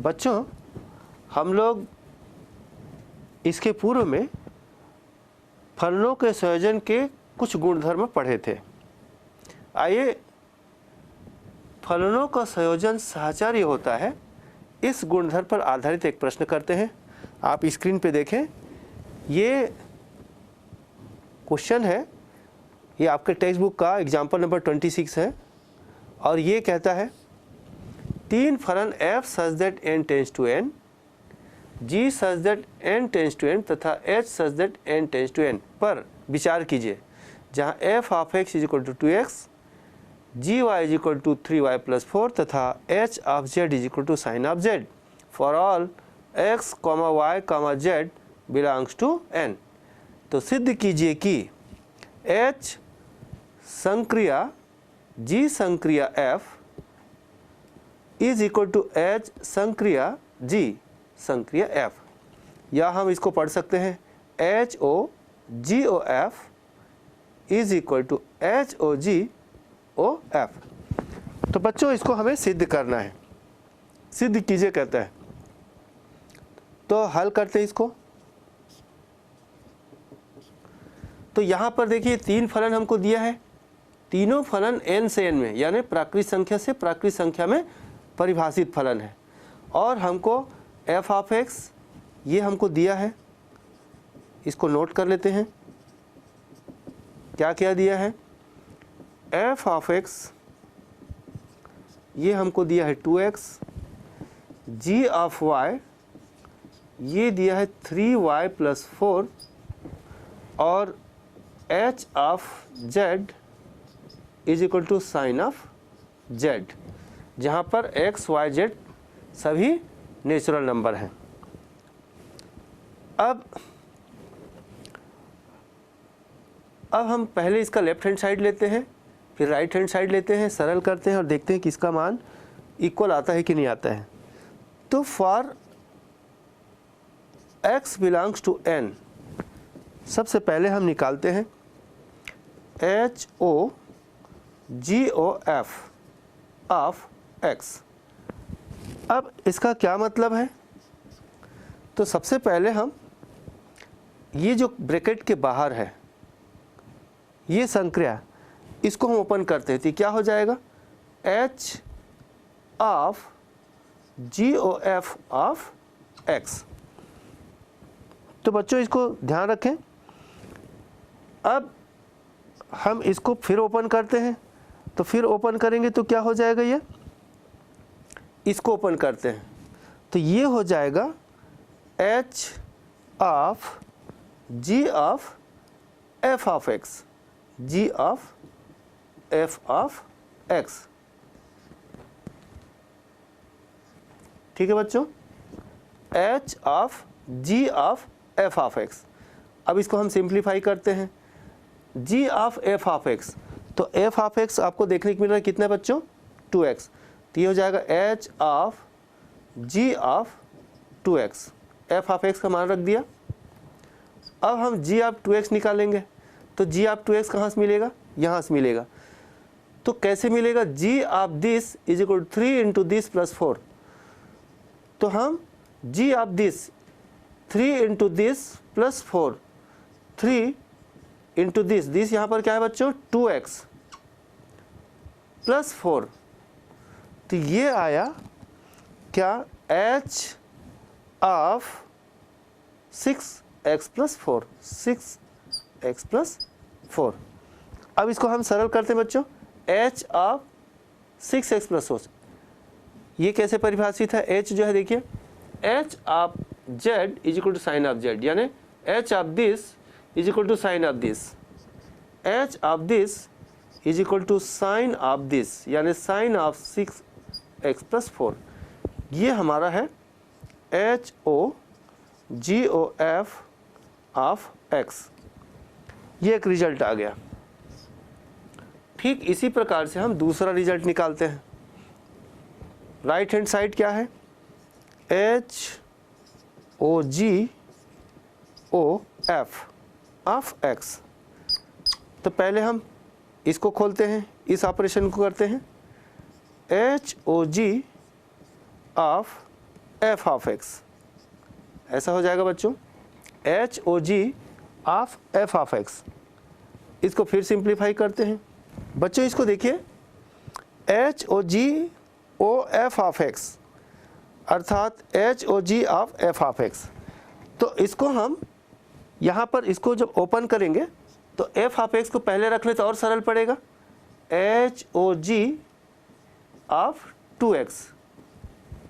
बच्चों, हम लोग इसके पूर्व में फलनों के संयोजन के कुछ गुणधर्म पढ़े थे। आइए, फलनों का संयोजन सहचारी होता है, इस गुणधर्म पर आधारित एक प्रश्न करते हैं। आप स्क्रीन पे देखें, ये क्वेश्चन है, ये आपके टेक्स्ट बुक का एग्जाम्पल नंबर 26 है और ये कहता है 3 फलन f such that n tends to n, g such that n tends to n तथा h such that n tends to n पर विचार कीजिए, जहाँ f of x is equal to 2x, gy is equal to 3y plus 4 तथा h of z is equal to sine of z for all x, y, z belongs to n। तो सिद्ध कीजिए कि h संक्रिया g संक्रिया f is equal to h संक्रिया g संक्रिया f, या हम इसको पढ़ सकते हैं HOGOF is equal to HOGOF। तो बच्चों, इसको हमें सिद्ध करना है। सिद्ध कीजिए कहता है, तो हल करते हैं इसको। तो यहाँ पर देखिए 3 फलन हमको दिया है, तीनों फलन n से n में यानी प्राकृत संख्या से प्राकृत संख्या में परिभाषित फलन है, और हमको f ऑफ x ये हमको दिया है, इसको नोट कर लेते हैं। क्या क्या दिया है? f ऑफ x ये हमको दिया है 2x, g ऑफ y ये दिया है 3y प्लस 4 और h of z is equal to sine of z, जहाँ पर x, y, z सभी नेचुरल नंबर हैं। अब हम पहले इसका लेफ्ट हैंड साइड लेते हैं, फिर राइट हैंड साइड लेते हैं, सरल करते हैं और देखते हैं कि इसका मान इक्वल आता है कि नहीं आता है। तो for x belongs to n, सबसे पहले हम निकालते हैं HOGOF ऑफ x। अब इसका क्या मतलब है? तो सबसे पहले हम ये जो ब्रैकेट के बाहर है ये संक्रिया, इसको हम ओपन करते हैं तो क्या हो जाएगा? H of GOF of x। तो बच्चों इसको ध्यान रखें। अब हम इसको फिर ओपन करते हैं, तो फिर ओपन करेंगे तो क्या हो जाएगा? ये इसको ओपन करते हैं तो ये हो जाएगा H of G of F of x, G of F of x। ठीक है बच्चों, H of G of F of x। अब इसको हम सिंप्लीफाई करते हैं, G of F of x, तो F ऑफ x आपको देखने को मिल रहा है कितना बच्चों? 2x। तो ये हो जाएगा H of G of 2x, F of x का मान रख दिया। अब हम G ऑफ 2x निकालेंगे, तो G ऑफ 2x कहाँ से मिलेगा? यहाँ से मिलेगा। तो कैसे मिलेगा? G of this is equal 3 into this plus 4। तो हम G of this 3 into this plus 4, 3 into this यहाँ पर क्या है बच्चों? 2x plus 4। तो ये आया क्या? H of 6x plus 4, 6x plus 4। अब इसको हम सरल करते हैं बच्चों, H ऑफ 6x प्लस 4 ये कैसे परिभाषित है? H जो है देखिए, H of z is equal to sine of z, यानी H of this is equal to sine of this, H of this is equal to sine of this, यानी sine of 6x plus 4। ये हमारा है HOGOF of x। ये एक result आ गया। ठीक इसी प्रकार से हम दूसरा रिजल्ट निकालते हैं। राइट हैंड साइड क्या है? HOGOF of x। तो पहले हम इसको खोलते हैं, इस ऑपरेशन को करते हैं। HOG of f of x, ऐसा हो जाएगा बच्चों, h O g of f of x. इसको फिर सिंप्लीफाई करते हैं बच्चों, इसको देखिए, h O ji O F of x अर्थात h O g of f of x. तो इसको हम यहाँ पर इसको जब ओपन करेंगे तो एफ ऑफ एक्स को पहले रख ले तो और सरल पड़ेगा, H O g of 2x,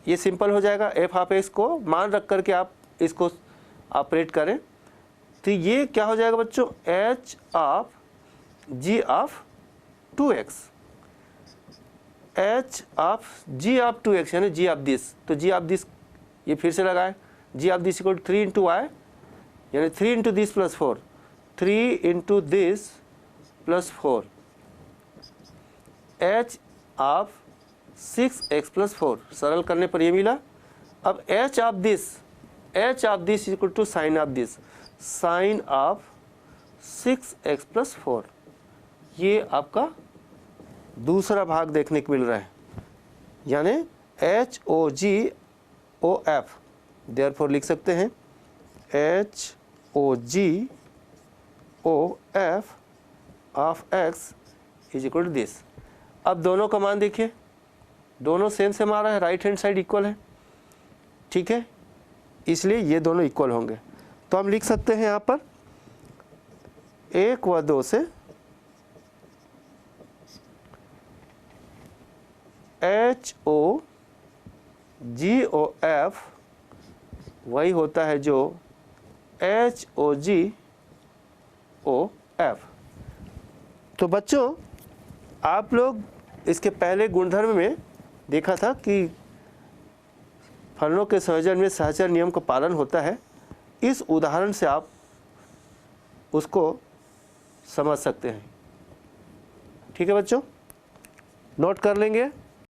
ये सिंपल हो जाएगा। एफ ऑफ एक्स को मान रख करके आप इसको ऑपरेट करें तो ये क्या हो जाएगा बच्चों, H of G of 2x, H of G of 2x यानी जी ऑफ दिस, तो जी ऑफ दिस ये फिर से लगाए, g of this equal 3 into y यानी 3 into this plus 4, 3 into this plus 4, h of 6x plus 4, सरल करने पर ये मिला। अब h of this equal to sine of this, sine of 6x plus 4, ये आपका दूसरा भाग देखने को मिल रहा है, यानी एच ओ जी ओ एफ, देयरफॉर लिख सकते हैं H O ji O F of X is equal to this. अब दोनों का मान देखिए, दोनों सेम सेम आ रहा है, राइट हैंड साइड इक्वल है, ठीक है, इसलिए ये दोनों इक्वल होंगे। तो हम लिख सकते हैं यहाँ पर 1 व 2 से एच ओ जी ओ एफ वही होता है जो एच ओ जी ओ एफ। तो बच्चों आप लोग इसके पहले गुणधर्म में देखा था कि फलनों के संयोजन में सहचर नियम का पालन होता है, इस उदाहरण से आप उसको समझ सकते हैं। ठीक है बच्चों, नोट कर लेंगे।